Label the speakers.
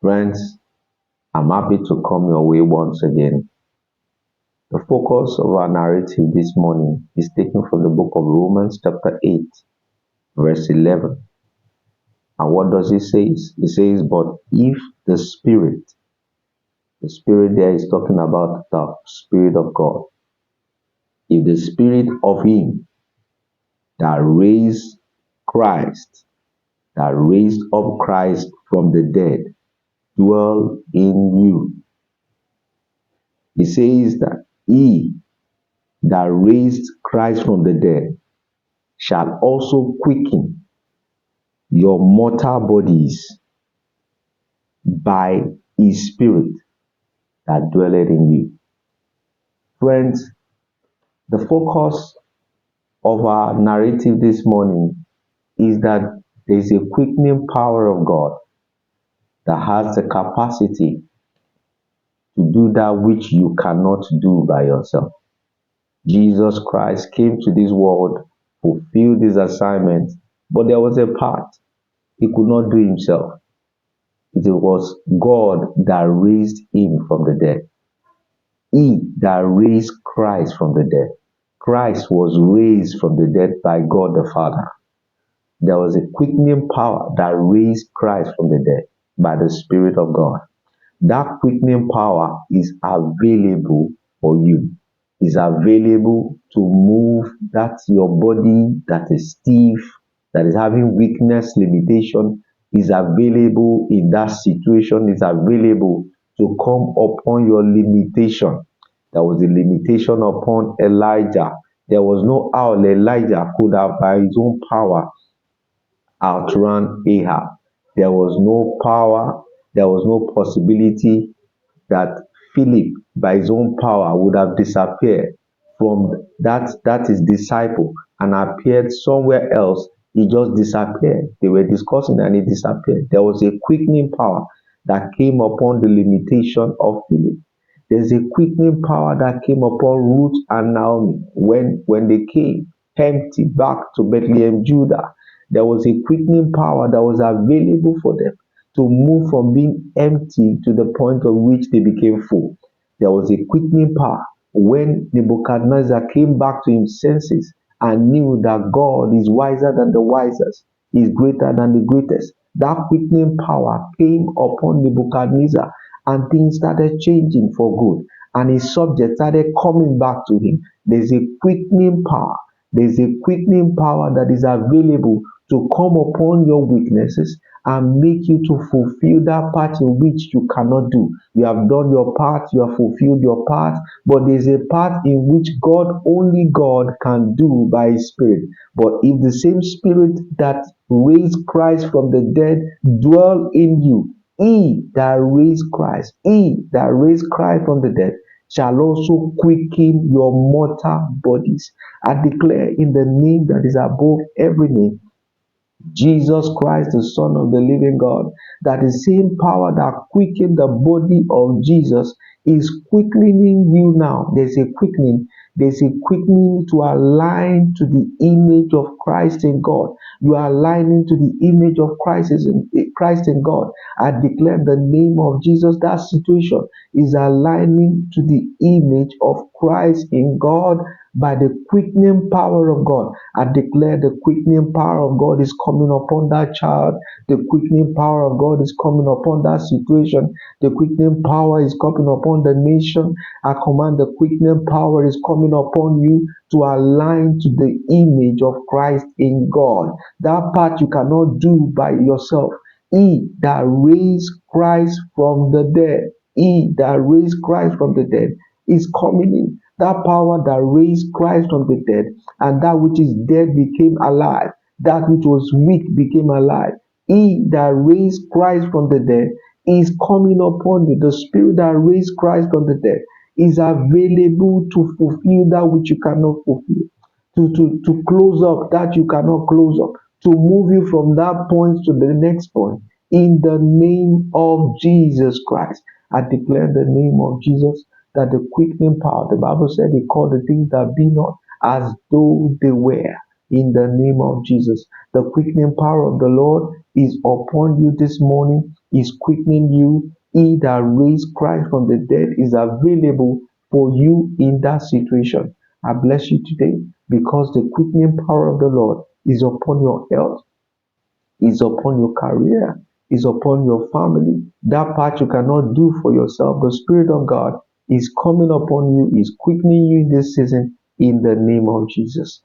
Speaker 1: Friends, I'm happy to come your way once again. The focus of our narrative this morning is taken from the book of Romans, chapter 8, verse 11. And what does it say? It says, but if the Spirit there is talking about the Spirit of God, if the Spirit of Him that raised Christ, that raised up Christ from the dead, dwell in you, it says that He that raised Christ from the dead shall also quicken your mortal bodies by His Spirit that dwelleth in you. Friends, the focus of our narrative this morning is that there is a quickening power of God that has the capacity to do that which you cannot do by yourself. Jesus Christ came to this world, fulfilled His assignment, but there was a part He could not do Himself. It was God that raised Him from the dead. He that raised Christ from the dead. Christ was raised from the dead by God the Father. There was a quickening power that raised Christ from the dead by the Spirit of God. That quickening power is available for you. Is available to move that your body that is stiff, that is having weakness, limitation, is available in that situation, is available to come upon your limitation. There was a limitation upon Elijah. There was no how Elijah could have by his own power outrun Ahab. There was no power, there was no possibility that Philip, by his own power, would have disappeared from that his disciple and appeared somewhere else. He just disappeared. They were discussing and he disappeared. There was a quickening power that came upon the limitation of Philip. There's a quickening power that came upon Ruth and Naomi when they came empty back to Bethlehem, Judah. There was a quickening power that was available for them to move from being empty to the point of which they became full. There was a quickening power when Nebuchadnezzar came back to his senses and knew that God is wiser than the wisest, is greater than the greatest. That quickening power came upon Nebuchadnezzar and things started changing for good. And his subjects started coming back to him. There's a quickening power. There's a quickening power that is available to come upon your weaknesses and make you to fulfill that part in which you cannot do. You have done your part, you have fulfilled your part, but there's a part in which only God can do by His Spirit. But if the same Spirit that raised Christ from the dead dwell in you, He that raised Christ, He that raised Christ from the dead, shall also quicken your mortal bodies. I declare in the name that is above every name, Jesus Christ, the Son of the living God, that the same power that quickened the body of Jesus is quickening you now. There's a quickening to align to the image of Christ in God. You are aligning to the image of Christ in God. I declare in the name of Jesus that situation is aligning to the image of Christ in God by the quickening power of God. I declare the quickening power of God is coming upon that child. The quickening power of God is coming upon that situation. The quickening power is coming upon the nation. I command the quickening power is coming upon you to align to the image of Christ in God. That part you cannot do by yourself. He that raised Christ from the dead, He that raised Christ from the dead is coming in. That power that raised Christ from the dead, and that which is dead became alive. That which was weak became alive. He that raised Christ from the dead is coming upon you. The Spirit that raised Christ from the dead is available to fulfill that which you cannot fulfill, to close up that you cannot close up, to move you from that point to the next point. In the name of Jesus Christ, I declare the name of Jesus that the quickening power, the Bible said He called the things that be not as though they were. In the name of Jesus, the quickening power of the Lord is upon you this morning. is quickening you. He that raised Christ from the dead is available for you in that situation. I bless you today because the quickening power of the Lord is upon your health, is upon your career, is upon your family. That part you cannot do for yourself. The Spirit of God is coming upon you, is quickening you in this season in the name of Jesus.